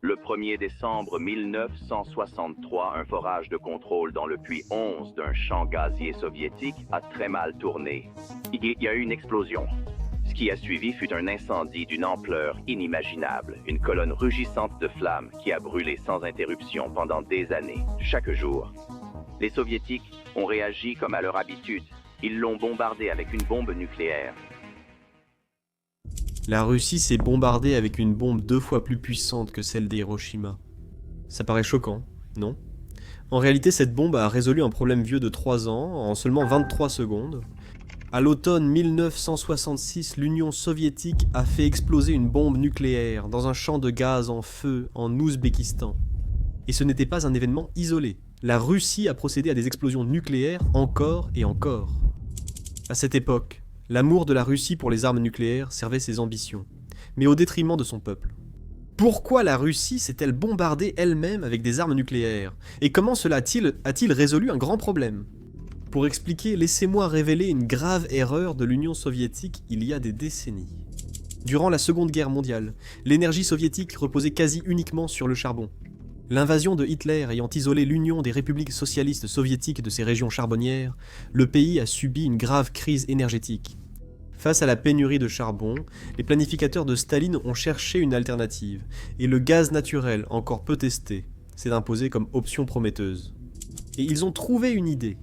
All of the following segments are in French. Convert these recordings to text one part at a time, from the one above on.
Le 1er décembre 1963, un forage de contrôle dans le puits 11 d'un champ gazier soviétique a très mal tourné. Il y a eu une explosion. Ce qui a suivi fut un incendie d'une ampleur inimaginable, une colonne rugissante de flammes qui a brûlé sans interruption pendant des années, chaque jour. Les Soviétiques ont réagi comme à leur habitude. Ils l'ont bombardé avec une bombe nucléaire. La Russie s'est bombardée avec une bombe 2 fois plus puissante que celle d'Hiroshima. Ça paraît choquant, non? En réalité, cette bombe a résolu un problème vieux de 3 ans en seulement 23 secondes. À l'automne 1966, l'Union soviétique a fait exploser une bombe nucléaire dans un champ de gaz en feu en Ouzbékistan. Et ce n'était pas un événement isolé. La Russie a procédé à des explosions nucléaires encore et encore. À cette époque, l'amour de la Russie pour les armes nucléaires servait ses ambitions, mais au détriment de son peuple. Pourquoi la Russie s'est-elle bombardée elle-même avec des armes nucléaires? Et comment cela a-t-il résolu un grand problème? Pour expliquer, laissez-moi révéler une grave erreur de l'Union soviétique il y a des décennies. Durant la Seconde Guerre mondiale, l'énergie soviétique reposait quasi uniquement sur le charbon. L'invasion de Hitler ayant isolé l'Union des républiques socialistes soviétiques de ses régions charbonnières, le pays a subi une grave crise énergétique. Face à la pénurie de charbon, les planificateurs de Staline ont cherché une alternative, et le gaz naturel, encore peu testé, s'est imposé comme option prometteuse. Et ils ont trouvé une idée.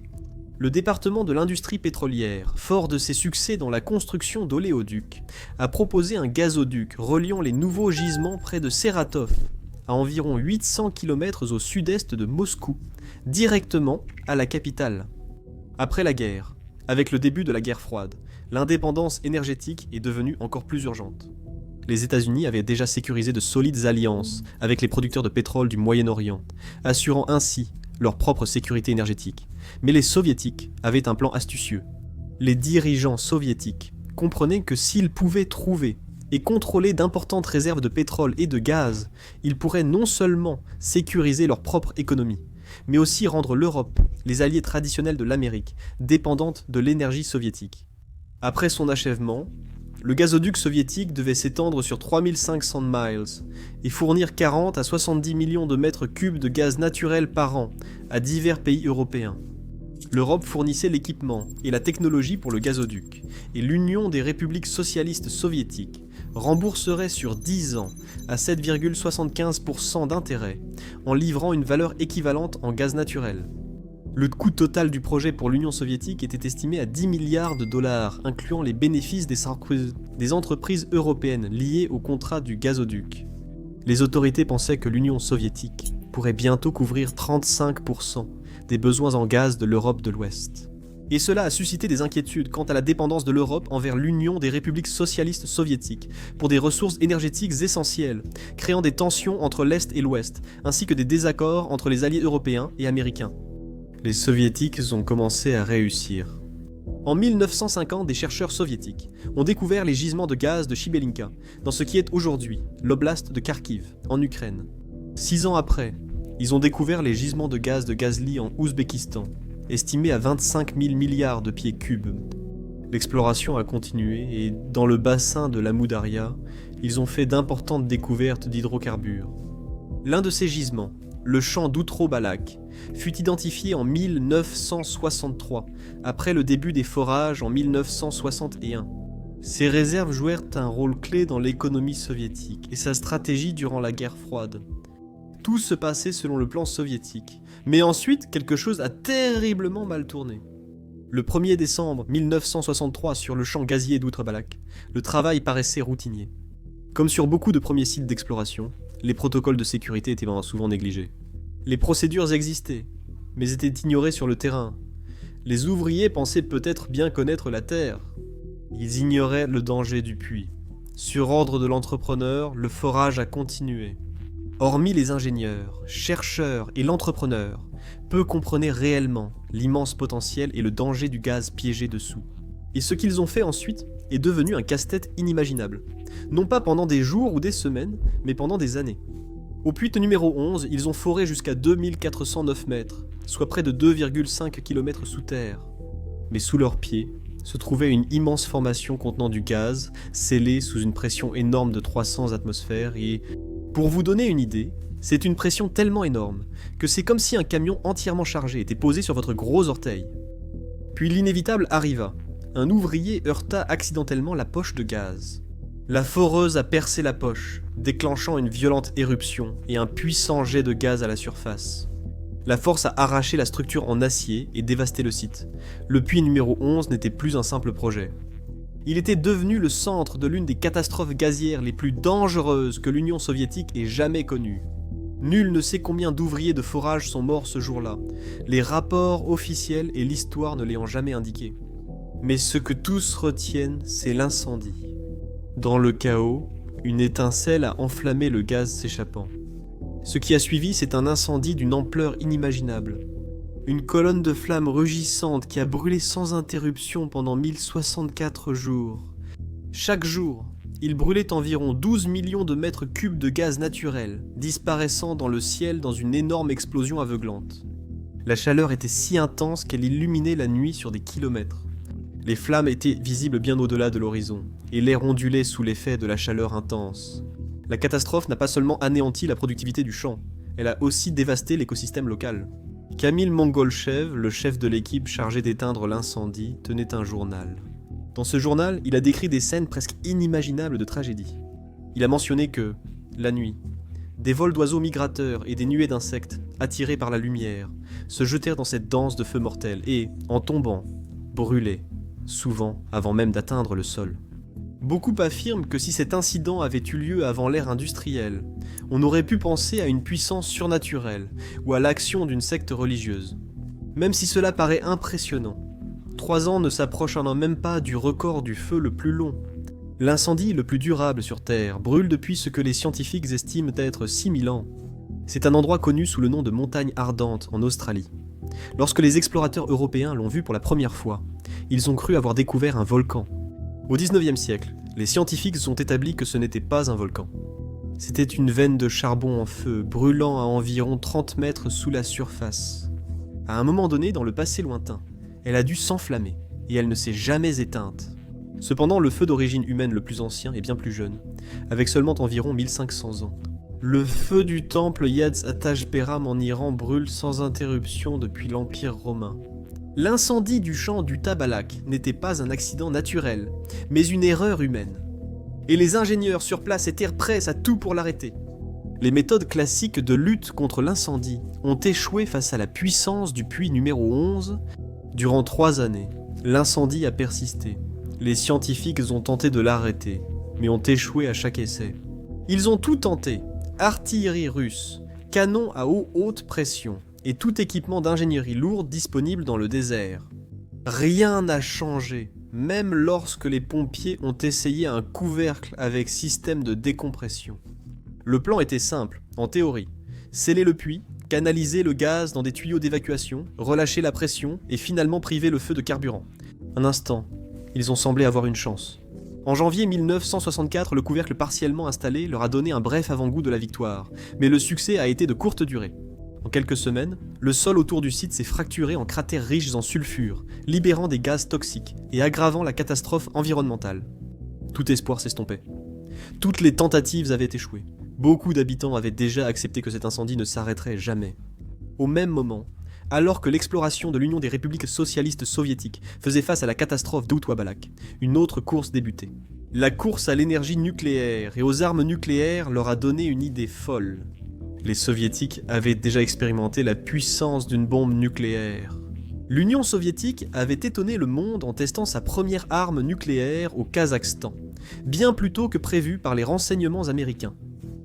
Le département de l'industrie pétrolière, fort de ses succès dans la construction d'oléoducs, a proposé un gazoduc reliant les nouveaux gisements près de Saratov, à environ 800 km au sud-est de Moscou, directement à la capitale. Après la guerre, avec le début de la guerre froide, l'indépendance énergétique est devenue encore plus urgente. Les États-Unis avaient déjà sécurisé de solides alliances avec les producteurs de pétrole du Moyen-Orient, assurant ainsi leur propre sécurité énergétique. Mais les Soviétiques avaient un plan astucieux. Les dirigeants soviétiques comprenaient que s'ils pouvaient trouver et contrôler d'importantes réserves de pétrole et de gaz, ils pourraient non seulement sécuriser leur propre économie, mais aussi rendre l'Europe, les alliés traditionnels de l'Amérique, dépendante de l'énergie soviétique. Après son achèvement, le gazoduc soviétique devait s'étendre sur 3500 miles et fournir 40 à 70 millions de mètres cubes de gaz naturel par an à divers pays européens. L'Europe fournissait l'équipement et la technologie pour le gazoduc, et l'Union des républiques socialistes soviétiques rembourserait sur 10 ans à 7,75% d'intérêt en livrant une valeur équivalente en gaz naturel. Le coût total du projet pour l'Union soviétique était estimé à 10 milliards de dollars, incluant les bénéfices des entreprises européennes liées au contrat du gazoduc. Les autorités pensaient que l'Union soviétique pourrait bientôt couvrir 35% des besoins en gaz de l'Europe de l'Ouest. Et cela a suscité des inquiétudes quant à la dépendance de l'Europe envers l'Union des républiques socialistes soviétiques pour des ressources énergétiques essentielles, créant des tensions entre l'Est et l'Ouest, ainsi que des désaccords entre les alliés européens et américains. Les soviétiques ont commencé à réussir. En 1950, des chercheurs soviétiques ont découvert les gisements de gaz de Chibelinka, dans ce qui est aujourd'hui l'oblast de Kharkiv, en Ukraine. 6 ans après, ils ont découvert les gisements de gaz de Gazli en Ouzbékistan, estimés à 25 000 milliards de pieds cubes. L'exploration a continué et, dans le bassin de l'Amou Daria, ils ont fait d'importantes découvertes d'hydrocarbures. L'un de ces gisements, le champ d'Outro-Balak, fut identifié en 1963, après le début des forages en 1961. Ces réserves jouèrent un rôle clé dans l'économie soviétique et sa stratégie durant la guerre froide. Tout se passait selon le plan soviétique, mais ensuite quelque chose a terriblement mal tourné. Le 1er décembre 1963 sur le champ gazier d'Outro-Balak, le travail paraissait routinier. Comme sur beaucoup de premiers sites d'exploration, les protocoles de sécurité étaient souvent négligés. Les procédures existaient, mais étaient ignorées sur le terrain. Les ouvriers pensaient peut-être bien connaître la terre. Ils ignoraient le danger du puits. Sur ordre de l'entrepreneur, le forage a continué. Hormis les ingénieurs, chercheurs et l'entrepreneur, peu comprenaient réellement l'immense potentiel et le danger du gaz piégé dessous. Et ce qu'ils ont fait ensuite est devenu un casse-tête inimaginable. Non pas pendant des jours ou des semaines, mais pendant des années. Au puits numéro 11, ils ont foré jusqu'à 2409 mètres, soit près de 2,5 km sous terre. Mais sous leurs pieds se trouvait une immense formation contenant du gaz, scellé sous une pression énorme de 300 atmosphères et Pour vous donner une idée, c'est une pression tellement énorme que c'est comme si un camion entièrement chargé était posé sur votre gros orteil. Puis l'inévitable arriva. Un ouvrier heurta accidentellement la poche de gaz. La foreuse a percé la poche, déclenchant une violente éruption et un puissant jet de gaz à la surface. La force a arraché la structure en acier et dévasté le site. Le puits numéro 11 n'était plus un simple projet. Il était devenu le centre de l'une des catastrophes gazières les plus dangereuses que l'Union soviétique ait jamais connues. Nul ne sait combien d'ouvriers de forage sont morts ce jour-là, les rapports officiels et l'histoire ne l'ayant jamais indiqué. Mais ce que tous retiennent, c'est l'incendie. Dans le chaos, une étincelle a enflammé le gaz s'échappant. Ce qui a suivi, c'est un incendie d'une ampleur inimaginable. Une colonne de flammes rugissante qui a brûlé sans interruption pendant 1064 jours. Chaque jour, il brûlait environ 12 millions de mètres cubes de gaz naturel, disparaissant dans le ciel dans une énorme explosion aveuglante. La chaleur était si intense qu'elle illuminait la nuit sur des kilomètres. Les flammes étaient visibles bien au-delà de l'horizon, et l'air ondulait sous l'effet de la chaleur intense. La catastrophe n'a pas seulement anéanti la productivité du champ, elle a aussi dévasté l'écosystème local. Kamil Mongolchev, le chef de l'équipe chargée d'éteindre l'incendie, tenait un journal. Dans ce journal, il a décrit des scènes presque inimaginables de tragédie. Il a mentionné que, la nuit, des vols d'oiseaux migrateurs et des nuées d'insectes, attirés par la lumière, se jetèrent dans cette danse de feu mortel et, en tombant, brûlaient, souvent avant même d'atteindre le sol. Beaucoup affirment que si cet incident avait eu lieu avant l'ère industrielle, on aurait pu penser à une puissance surnaturelle ou à l'action d'une secte religieuse. Même si cela paraît impressionnant, 3 ans ne s'approchent même pas du record du feu le plus long. L'incendie le plus durable sur Terre brûle depuis ce que les scientifiques estiment être 6000 ans. C'est un endroit connu sous le nom de montagne ardente en Australie. Lorsque les explorateurs européens l'ont vu pour la première fois, ils ont cru avoir découvert un volcan. Au XIXe siècle, les scientifiques ont établi que ce n'était pas un volcan. C'était une veine de charbon en feu, brûlant à environ 30 mètres sous la surface. À un moment donné, dans le passé lointain, elle a dû s'enflammer, et elle ne s'est jamais éteinte. Cependant, le feu d'origine humaine le plus ancien est bien plus jeune, avec seulement environ 1500 ans. Le feu du temple Yad Atajberam en Iran brûle sans interruption depuis l'Empire romain. L'incendie du champ du Tabalak n'était pas un accident naturel, mais une erreur humaine. Et les ingénieurs sur place étaient prêts à tout pour l'arrêter. Les méthodes classiques de lutte contre l'incendie ont échoué face à la puissance du puits numéro 11. Durant 3 années, l'incendie a persisté. Les scientifiques ont tenté de l'arrêter, mais ont échoué à chaque essai. Ils ont tout tenté, artillerie russe, canons à haute pression, et tout équipement d'ingénierie lourde disponible dans le désert. Rien n'a changé, même lorsque les pompiers ont essayé un couvercle avec système de décompression. Le plan était simple, en théorie. Sceller le puits, canaliser le gaz dans des tuyaux d'évacuation, relâcher la pression et finalement priver le feu de carburant. Un instant, ils ont semblé avoir une chance. En janvier 1964, le couvercle partiellement installé leur a donné un bref avant-goût de la victoire, mais le succès a été de courte durée. En quelques semaines, le sol autour du site s'est fracturé en cratères riches en sulfure, libérant des gaz toxiques et aggravant la catastrophe environnementale. Tout espoir s'estompait. Toutes les tentatives avaient échoué. Beaucoup d'habitants avaient déjà accepté que cet incendie ne s'arrêterait jamais. Au même moment, alors que l'exploration de l'Union des républiques socialistes soviétiques faisait face à la catastrophe d'Outwabalak, une autre course débutait. La course à l'énergie nucléaire et aux armes nucléaires leur a donné une idée folle. Les soviétiques avaient déjà expérimenté la puissance d'une bombe nucléaire. L'Union soviétique avait étonné le monde en testant sa première arme nucléaire au Kazakhstan, bien plus tôt que prévu par les renseignements américains.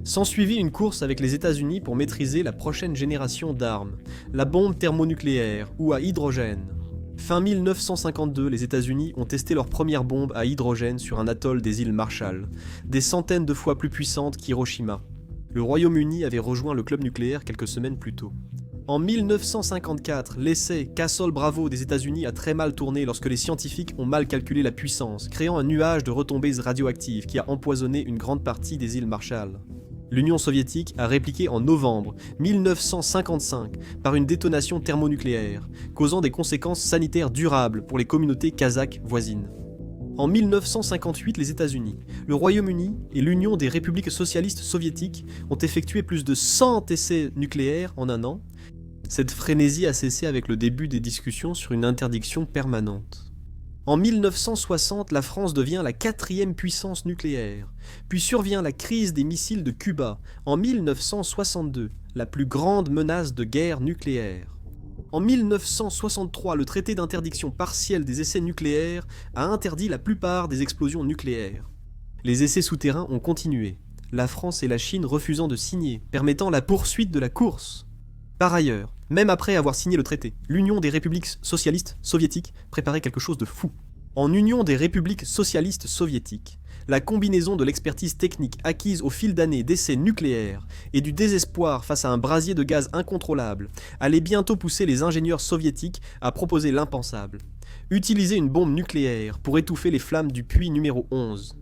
S'ensuivit une course avec les États-Unis pour maîtriser la prochaine génération d'armes, la bombe thermonucléaire ou à hydrogène. Fin 1952, les États-Unis ont testé leur première bombe à hydrogène sur un atoll des îles Marshall, des centaines de fois plus puissante qu'Hiroshima. Le Royaume-Uni avait rejoint le club nucléaire quelques semaines plus tôt. En 1954, l'essai Castle Bravo des États-Unis a très mal tourné lorsque les scientifiques ont mal calculé la puissance, créant un nuage de retombées radioactives qui a empoisonné une grande partie des îles Marshall. L'Union soviétique a répliqué en novembre 1955 par une détonation thermonucléaire, causant des conséquences sanitaires durables pour les communautés kazakhes voisines. En 1958, les États-Unis, le Royaume-Uni et l'Union des républiques socialistes soviétiques ont effectué plus de 100 essais nucléaires en un an. Cette frénésie a cessé avec le début des discussions sur une interdiction permanente. En 1960, la France devient la 4e puissance nucléaire, puis survient la crise des missiles de Cuba en 1962, la plus grande menace de guerre nucléaire. En 1963, le traité d'interdiction partielle des essais nucléaires a interdit la plupart des explosions nucléaires. Les essais souterrains ont continué, la France et la Chine refusant de signer, permettant la poursuite de la course. Par ailleurs, même après avoir signé le traité, l'Union des républiques socialistes soviétiques préparait quelque chose de fou. En Union des républiques socialistes soviétiques, la combinaison de l'expertise technique acquise au fil d'années d'essais nucléaires et du désespoir face à un brasier de gaz incontrôlable allait bientôt pousser les ingénieurs soviétiques à proposer l'impensable. Utiliser une bombe nucléaire pour étouffer les flammes du puits numéro 11.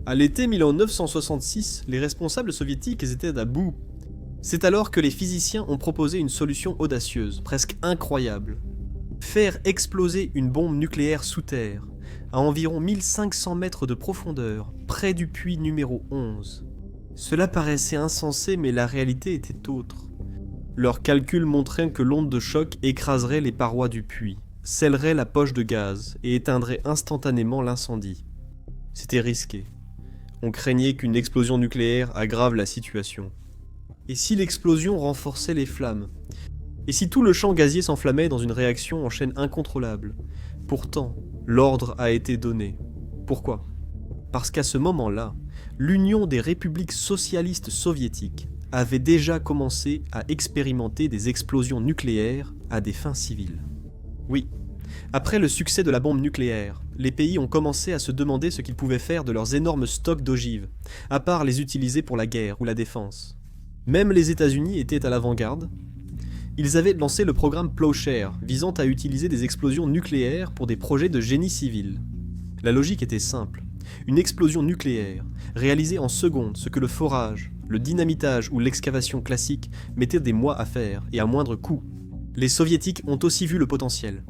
À l'été 1966, les responsables soviétiques étaient à bout. C'est alors que les physiciens ont proposé une solution audacieuse, presque incroyable. Faire exploser une bombe nucléaire sous terre, à environ 1500 mètres de profondeur, près du puits numéro 11. Cela paraissait insensé, mais la réalité était autre. Leurs calculs montraient que l'onde de choc écraserait les parois du puits, scellerait la poche de gaz et éteindrait instantanément l'incendie. C'était risqué. On craignait qu'une explosion nucléaire aggrave la situation. Et si l'explosion renforçait les flammes? Et si tout le champ gazier s'enflammait dans une réaction en chaîne incontrôlable? Pourtant, l'ordre a été donné. Pourquoi? Parce qu'à ce moment-là, l'Union des républiques socialistes soviétiques avait déjà commencé à expérimenter des explosions nucléaires à des fins civiles. Oui, après le succès de la bombe nucléaire, les pays ont commencé à se demander ce qu'ils pouvaient faire de leurs énormes stocks d'ogives, à part les utiliser pour la guerre ou la défense. Même les États-Unis étaient à l'avant-garde. Ils avaient lancé le programme Plowshare, visant à utiliser des explosions nucléaires pour des projets de génie civil. La logique était simple. Une explosion nucléaire, réalisée en secondes, ce que le forage, le dynamitage ou l'excavation classique mettaient des mois à faire, et à moindre coût. Les soviétiques ont aussi vu le potentiel.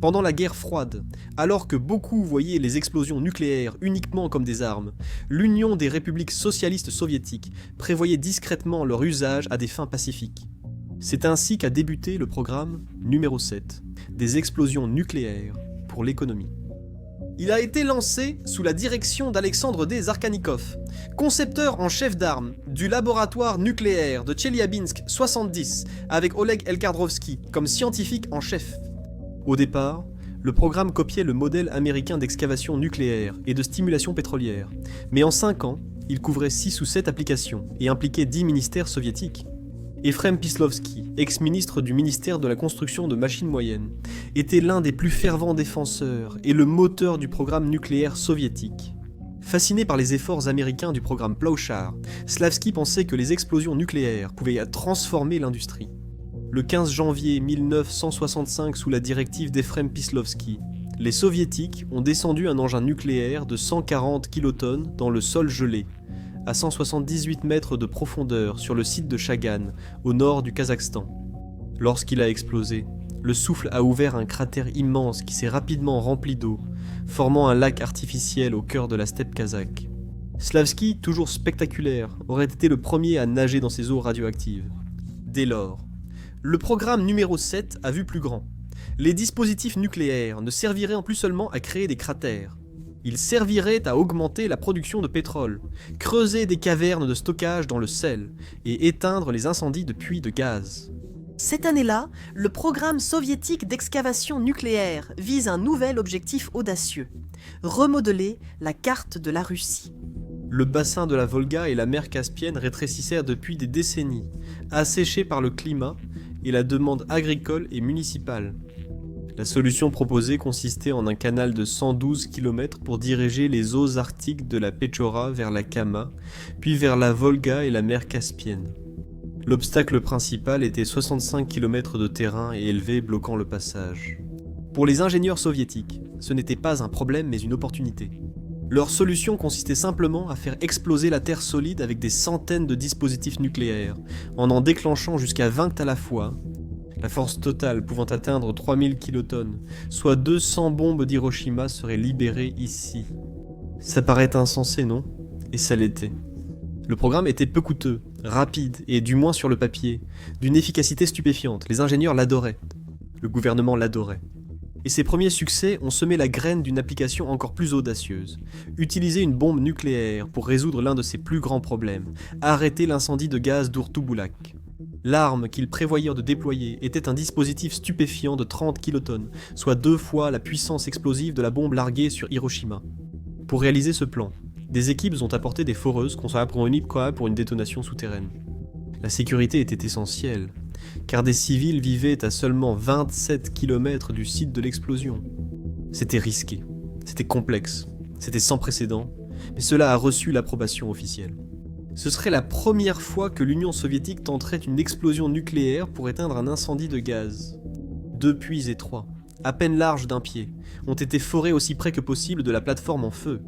Pendant la guerre froide, alors que beaucoup voyaient les explosions nucléaires uniquement comme des armes, l'Union des républiques socialistes soviétiques prévoyait discrètement leur usage à des fins pacifiques. C'est ainsi qu'a débuté le programme numéro 7, des explosions nucléaires pour l'économie. Il a été lancé sous la direction d'Alexandre D. Zarkanikov, concepteur en chef d'armes du laboratoire nucléaire de Tcheliabinsk 70, avec Oleg Elkardrovski comme scientifique en chef. Au départ, le programme copiait le modèle américain d'excavation nucléaire et de stimulation pétrolière, mais en 5 ans, il couvrait 6 ou 7 applications et impliquait 10 ministères soviétiques. Efrem Pislovski, ex-ministre du ministère de la construction de machines moyennes, était l'un des plus fervents défenseurs et le moteur du programme nucléaire soviétique. Fasciné par les efforts américains du programme Plowshare, Slavsky pensait que les explosions nucléaires pouvaient transformer l'industrie. Le 15 janvier 1965, sous la directive d'Efrem Pislovski, les soviétiques ont descendu un engin nucléaire de 140 kilotonnes dans le sol gelé, à 178 mètres de profondeur sur le site de Chagan, au nord du Kazakhstan. Lorsqu'il a explosé, le souffle a ouvert un cratère immense qui s'est rapidement rempli d'eau, formant un lac artificiel au cœur de la steppe kazakh. Slavsky, toujours spectaculaire, aurait été le premier à nager dans ces eaux radioactives. Dès lors, le programme numéro 7 a vu plus grand. Les dispositifs nucléaires ne serviraient plus seulement à créer des cratères. Ils serviraient à augmenter la production de pétrole, creuser des cavernes de stockage dans le sel et éteindre les incendies de puits de gaz. Cette année-là, le programme soviétique d'excavation nucléaire vise un nouvel objectif audacieux, remodeler la carte de la Russie. Le bassin de la Volga et la mer Caspienne rétrécissèrent depuis des décennies, asséchés par le climat et la demande agricole et municipale. La solution proposée consistait en un canal de 112 km pour diriger les eaux arctiques de la Péchora vers la Kama, puis vers la Volga et la mer Caspienne. L'obstacle principal était 65 km de terrain et élevé bloquant le passage. Pour les ingénieurs soviétiques, ce n'était pas un problème mais une opportunité. Leur solution consistait simplement à faire exploser la Terre solide avec des centaines de dispositifs nucléaires, en déclenchant jusqu'à 20 à la fois, la force totale pouvant atteindre 3000 kilotonnes, soit 200 bombes d'Hiroshima seraient libérées ici. Ça paraît insensé, non? Et ça l'était. Le programme était peu coûteux, rapide et, du moins sur le papier, d'une efficacité stupéfiante. Les ingénieurs l'adoraient. Le gouvernement l'adorait. Et ses premiers succès ont semé la graine d'une application encore plus audacieuse. Utiliser une bombe nucléaire pour résoudre l'un de ses plus grands problèmes, arrêter l'incendie de gaz d'Urtubulak. L'arme qu'ils prévoyèrent de déployer était un dispositif stupéfiant de 30 kilotonnes, soit 2 fois la puissance explosive de la bombe larguée sur Hiroshima. Pour réaliser ce plan, des équipes ont apporté des foreuses conçues pour une détonation souterraine. La sécurité était essentielle, car des civils vivaient à seulement 27 km du site de l'explosion. C'était risqué, c'était complexe, c'était sans précédent, mais cela a reçu l'approbation officielle. Ce serait la première fois que l'Union soviétique tenterait une explosion nucléaire pour éteindre un incendie de gaz. 2 puits étroits, à peine larges d'1 pied, ont été forés aussi près que possible de la plateforme en feu.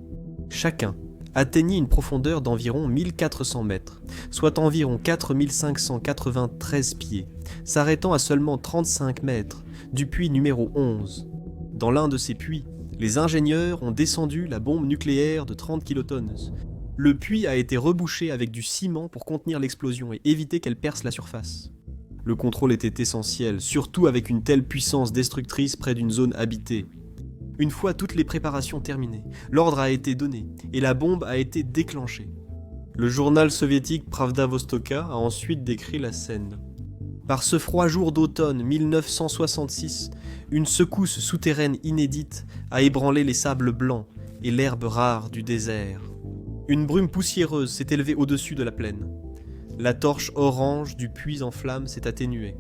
Chacun atteignit une profondeur d'environ 1400 mètres, soit environ 4593 pieds, s'arrêtant à seulement 35 mètres du puits numéro 11. Dans l'un de ces puits, les ingénieurs ont descendu la bombe nucléaire de 30 kilotonnes. Le puits a été rebouché avec du ciment pour contenir l'explosion et éviter qu'elle perce la surface. Le contrôle était essentiel, surtout avec une telle puissance destructrice près d'une zone habitée. Une fois toutes les préparations terminées, l'ordre a été donné et la bombe a été déclenchée. Le journal soviétique Pravda Vostoka a ensuite décrit la scène. Par ce froid jour d'automne 1966, une secousse souterraine inédite a ébranlé les sables blancs et l'herbe rare du désert. Une brume poussiéreuse s'est élevée au-dessus de la plaine. La torche orange du puits en flammes s'est atténuée.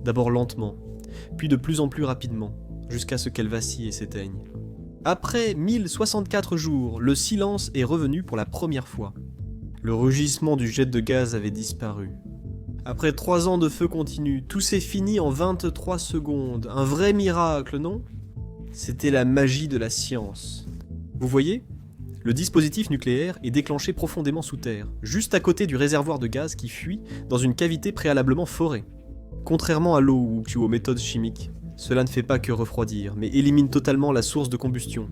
D'abord lentement, puis de plus en plus rapidement, jusqu'à ce qu'elle vacille et s'éteigne. Après 1064 jours, le silence est revenu pour la première fois. Le rugissement du jet de gaz avait disparu. Après 3 ans de feu continu, tout s'est fini en 23 secondes. Un vrai miracle, non? C'était la magie de la science. Vous voyez ? Le dispositif nucléaire est déclenché profondément sous terre, juste à côté du réservoir de gaz qui fuit dans une cavité préalablement forée. Contrairement à l'eau ou aux méthodes chimiques, cela ne fait pas que refroidir, mais élimine totalement la source de combustion.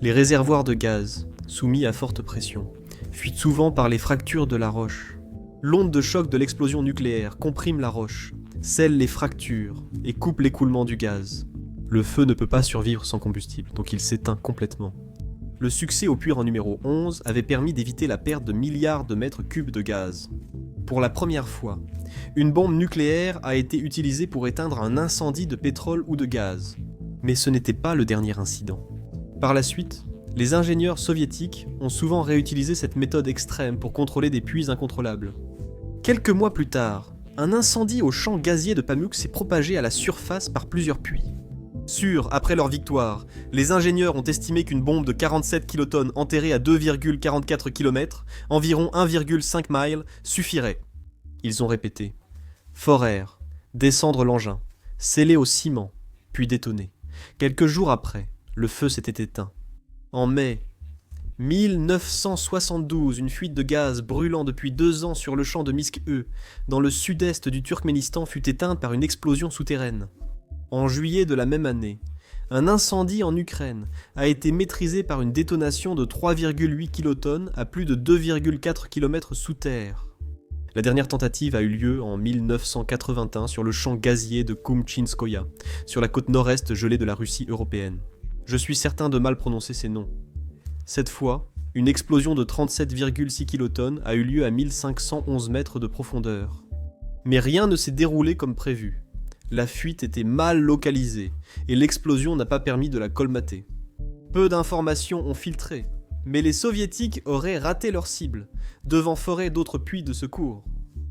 Les réservoirs de gaz, soumis à forte pression, fuient souvent par les fractures de la roche. L'onde de choc de l'explosion nucléaire comprime la roche, scelle les fractures et coupe l'écoulement du gaz. Le feu ne peut pas survivre sans combustible, donc il s'éteint complètement. Le succès au puits en numéro 11 avait permis d'éviter la perte de milliards de mètres cubes de gaz. Pour la première fois, une bombe nucléaire a été utilisée pour éteindre un incendie de pétrole ou de gaz. Mais ce n'était pas le dernier incident. Par la suite, les ingénieurs soviétiques ont souvent réutilisé cette méthode extrême pour contrôler des puits incontrôlables. Quelques mois plus tard, un incendie au champ gazier de Pamuk s'est propagé à la surface par plusieurs puits. Sûrs, après leur victoire, les ingénieurs ont estimé qu'une bombe de 47 kilotonnes enterrée à 2,44 km, environ 1,5 miles, suffirait. Ils ont répété. Forer, descendre l'engin, sceller au ciment, puis détonner. Quelques jours après, le feu s'était éteint. En mai 1972, une fuite de gaz brûlant depuis 2 ans sur le champ de Misk-E, dans le sud-est du Turkménistan, fut éteinte par une explosion souterraine. En juillet de la même année, un incendie en Ukraine a été maîtrisé par une détonation de 3,8 kilotonnes à plus de 2,4 km sous terre. La dernière tentative a eu lieu en 1981 sur le champ gazier de Koumchinskoïa, sur la côte nord-est gelée de la Russie européenne. Je suis certain de mal prononcer ces noms. Cette fois, une explosion de 37,6 kilotonnes a eu lieu à 1511 mètres de profondeur. Mais rien ne s'est déroulé comme prévu. La fuite était mal localisée et l'explosion n'a pas permis de la colmater. Peu d'informations ont filtré, mais les soviétiques auraient raté leur cible, devant forer d'autres puits de secours.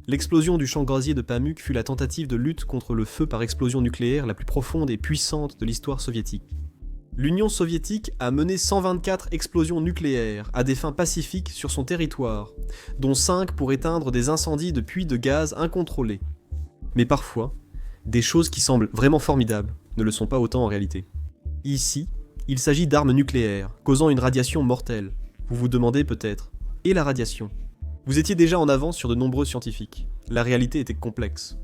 L'explosion du champ gazier de Pamuk fut la tentative de lutte contre le feu par explosion nucléaire la plus profonde et puissante de l'histoire soviétique. L'Union soviétique a mené 124 explosions nucléaires à des fins pacifiques sur son territoire, dont 5 pour éteindre des incendies de puits de gaz incontrôlés. Mais parfois, des choses qui semblent vraiment formidables ne le sont pas autant en réalité. Ici, il s'agit d'armes nucléaires, causant une radiation mortelle. Vous vous demandez peut-être, et la radiation ? Vous étiez déjà en avance sur de nombreux scientifiques. La réalité était complexe.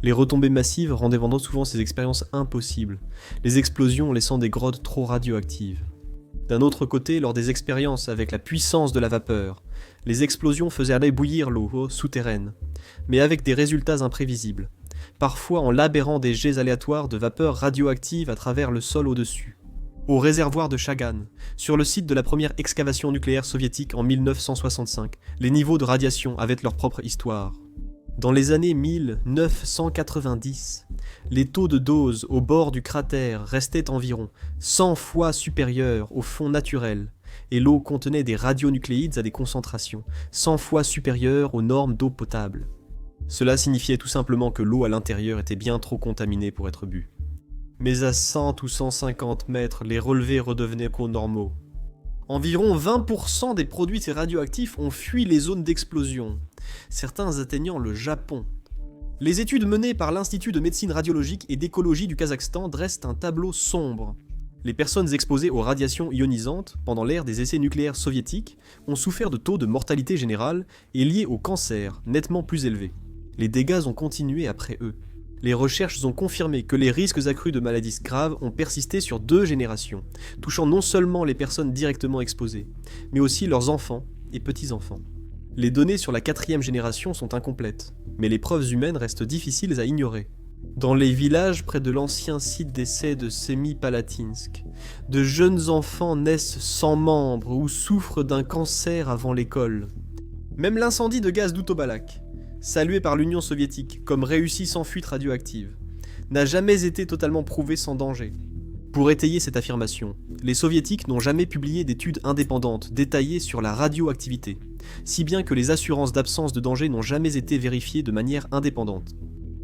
Les retombées massives rendaient souvent ces expériences impossibles, les explosions laissant des grottes trop radioactives. D'un autre côté, lors des expériences avec la puissance de la vapeur, les explosions faisaient aller bouillir l'eau souterraine, mais avec des résultats imprévisibles, parfois en labérant des jets aléatoires de vapeur radioactive à travers le sol au-dessus. Au réservoir de Chagan, sur le site de la première excavation nucléaire soviétique en 1965, les niveaux de radiation avaient leur propre histoire. Dans les années 1990, les taux de dose au bord du cratère restaient environ 100 fois supérieurs au fond naturel, et l'eau contenait des radionucléides à des concentrations 100 fois supérieures aux normes d'eau potable. Cela signifiait tout simplement que l'eau à l'intérieur était bien trop contaminée pour être bue. Mais à 100 ou 150 mètres, les relevés redevenaient normaux. Environ 20% des produits radioactifs ont fui les zones d'explosion, certains atteignant le Japon. Les études menées par l'Institut de médecine radiologique et d'écologie du Kazakhstan dressent un tableau sombre. Les personnes exposées aux radiations ionisantes pendant l'ère des essais nucléaires soviétiques ont souffert de taux de mortalité générale et liés au cancer nettement plus élevés. Les dégâts ont continué après eux. Les recherches ont confirmé que les risques accrus de maladies graves ont persisté sur 2 générations, touchant non seulement les personnes directement exposées, mais aussi leurs enfants et petits-enfants. Les données sur la 4e génération sont incomplètes, mais les preuves humaines restent difficiles à ignorer. Dans les villages près de l'ancien site d'essai de Semipalatinsk, de jeunes enfants naissent sans membres ou souffrent d'un cancer avant l'école. Même l'incendie de gaz d'Outobalak, salué par l'Union soviétique comme réussi sans fuite radioactive, n'a jamais été totalement prouvé sans danger. Pour étayer cette affirmation, les soviétiques n'ont jamais publié d'études indépendantes détaillées sur la radioactivité, si bien que les assurances d'absence de danger n'ont jamais été vérifiées de manière indépendante.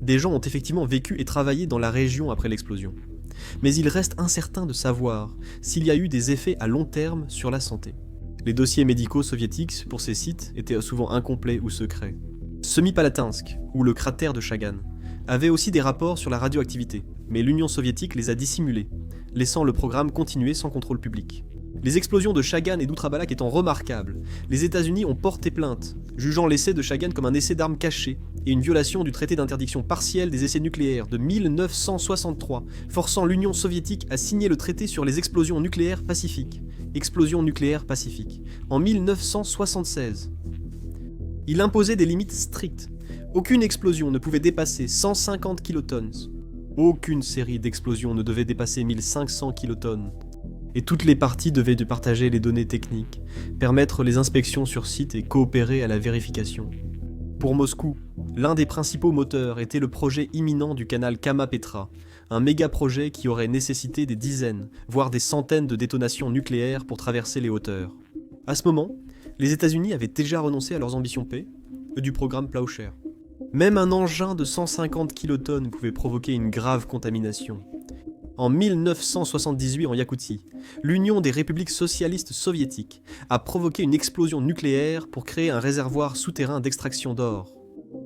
Des gens ont effectivement vécu et travaillé dans la région après l'explosion, mais il reste incertain de savoir s'il y a eu des effets à long terme sur la santé. Les dossiers médicaux soviétiques pour ces sites étaient souvent incomplets ou secrets. Semipalatinsk, ou le cratère de Chagan, avait aussi des rapports sur la radioactivité, mais l'Union soviétique les a dissimulés, laissant le programme continuer sans contrôle public. Les explosions de Chagan et d'Outrabalak étant remarquables, les États-Unis ont porté plainte, jugeant l'essai de Chagan comme un essai d'armes cachées et une violation du traité d'interdiction partielle des essais nucléaires de 1963, forçant l'Union soviétique à signer le traité sur les explosions nucléaires pacifiques, en 1976. Il imposait des limites strictes. Aucune explosion ne pouvait dépasser 150 kilotonnes. Aucune série d'explosions ne devait dépasser 1500 kilotonnes. Et toutes les parties devaient partager les données techniques, permettre les inspections sur site et coopérer à la vérification. Pour Moscou, l'un des principaux moteurs était le projet imminent du canal Kama-Petra, un méga-projet qui aurait nécessité des dizaines, voire des centaines de détonations nucléaires pour traverser les hauteurs. À ce moment, les États-Unis avaient déjà renoncé à leurs ambitions paix et du programme Plaucher. Même un engin de 150 kilotonnes pouvait provoquer une grave contamination. En 1978 en Yakoutie, l'Union des républiques socialistes soviétiques a provoqué une explosion nucléaire pour créer un réservoir souterrain d'extraction d'or.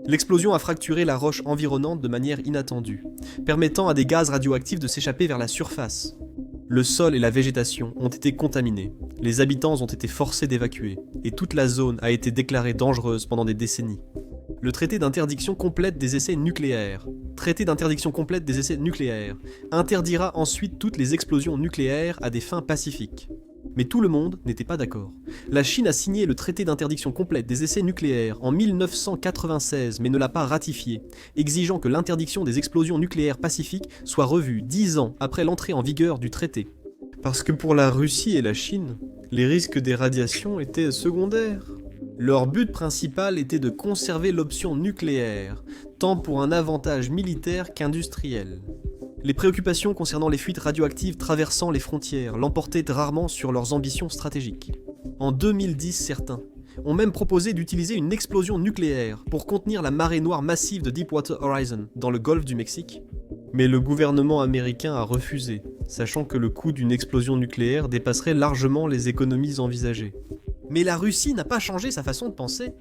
L'explosion a fracturé la roche environnante de manière inattendue, permettant à des gaz radioactifs de s'échapper vers la surface. Le sol et la végétation ont été contaminés, les habitants ont été forcés d'évacuer, et toute la zone a été déclarée dangereuse pendant des décennies. Le traité d'interdiction complète des essais nucléaires, interdira ensuite toutes les explosions nucléaires à des fins pacifiques. Mais tout le monde n'était pas d'accord. La Chine a signé le traité d'interdiction complète des essais nucléaires en 1996, mais ne l'a pas ratifié, exigeant que l'interdiction des explosions nucléaires pacifiques soit revue 10 ans après l'entrée en vigueur du traité. Parce que pour la Russie et la Chine, les risques des radiations étaient secondaires. Leur but principal était de conserver l'option nucléaire, tant pour un avantage militaire qu'industriel. Les préoccupations concernant les fuites radioactives traversant les frontières l'emportaient rarement sur leurs ambitions stratégiques. En 2010, certains ont même proposé d'utiliser une explosion nucléaire pour contenir la marée noire massive de Deepwater Horizon dans le golfe du Mexique. Mais le gouvernement américain a refusé, sachant que le coût d'une explosion nucléaire dépasserait largement les économies envisagées. Mais la Russie n'a pas changé sa façon de penser.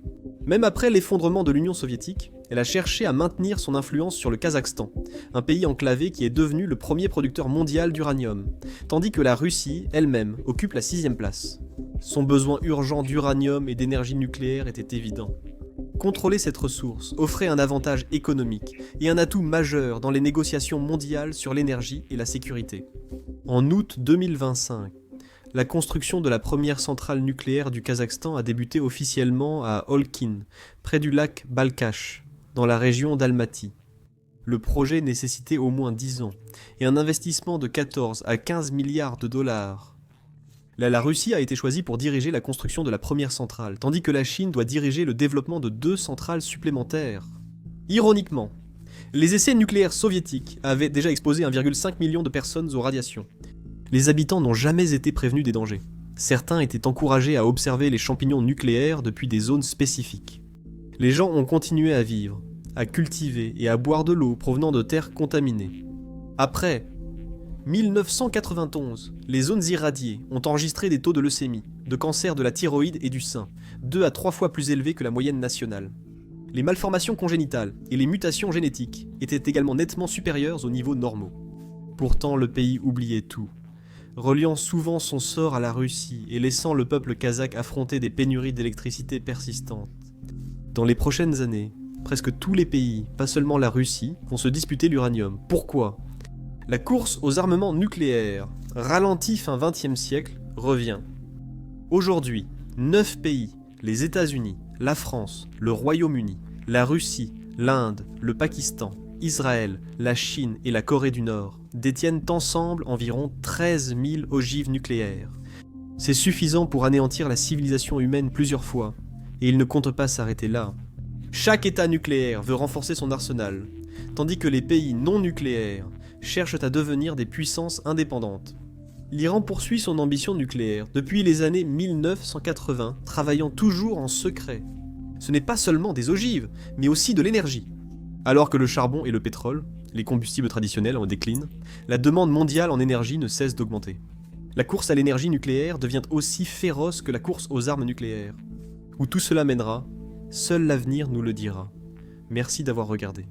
Même après l'effondrement de l'Union soviétique, elle a cherché à maintenir son influence sur le Kazakhstan, un pays enclavé qui est devenu le premier producteur mondial d'uranium, tandis que la Russie, elle-même, occupe la 6e place. Son besoin urgent d'uranium et d'énergie nucléaire était évident. Contrôler cette ressource offrait un avantage économique et un atout majeur dans les négociations mondiales sur l'énergie et la sécurité. En août 2025, La construction de la première centrale nucléaire du Kazakhstan a débuté officiellement à Olkin, près du lac Balkhash, dans la région d'Almaty. Le projet nécessitait au moins 10 ans et un investissement de 14 à 15 milliards de dollars. La Russie a été choisie pour diriger la construction de la première centrale, tandis que la Chine doit diriger le développement de 2 centrales supplémentaires. Ironiquement, les essais nucléaires soviétiques avaient déjà exposé 1,5 million de personnes aux radiations. Les habitants n'ont jamais été prévenus des dangers. Certains étaient encouragés à observer les champignons nucléaires depuis des zones spécifiques. Les gens ont continué à vivre, à cultiver et à boire de l'eau provenant de terres contaminées. Après 1991, les zones irradiées ont enregistré des taux de leucémie, de cancer de la thyroïde et du sein, 2 à 3 fois plus élevés que la moyenne nationale. Les malformations congénitales et les mutations génétiques étaient également nettement supérieures aux niveaux normaux. Pourtant, le pays oubliait tout, reliant souvent son sort à la Russie et laissant le peuple kazakh affronter des pénuries d'électricité persistantes. Dans les prochaines années, presque tous les pays, pas seulement la Russie, vont se disputer l'uranium. Pourquoi ? La course aux armements nucléaires, ralentie fin XXe siècle, revient. Aujourd'hui, 9 pays, les États-Unis, la France, le Royaume-Uni, la Russie, l'Inde, le Pakistan, Israël, la Chine et la Corée du Nord, détiennent ensemble environ 13 000 ogives nucléaires. C'est suffisant pour anéantir la civilisation humaine plusieurs fois, et ils ne comptent pas s'arrêter là. Chaque État nucléaire veut renforcer son arsenal, tandis que les pays non nucléaires cherchent à devenir des puissances indépendantes. L'Iran poursuit son ambition nucléaire depuis les années 1980, travaillant toujours en secret. Ce n'est pas seulement des ogives, mais aussi de l'énergie. Alors que le charbon et le pétrole, les combustibles traditionnels, en déclinent, la demande mondiale en énergie ne cesse d'augmenter. La course à l'énergie nucléaire devient aussi féroce que la course aux armes nucléaires. Où tout cela mènera, seul l'avenir nous le dira. Merci d'avoir regardé.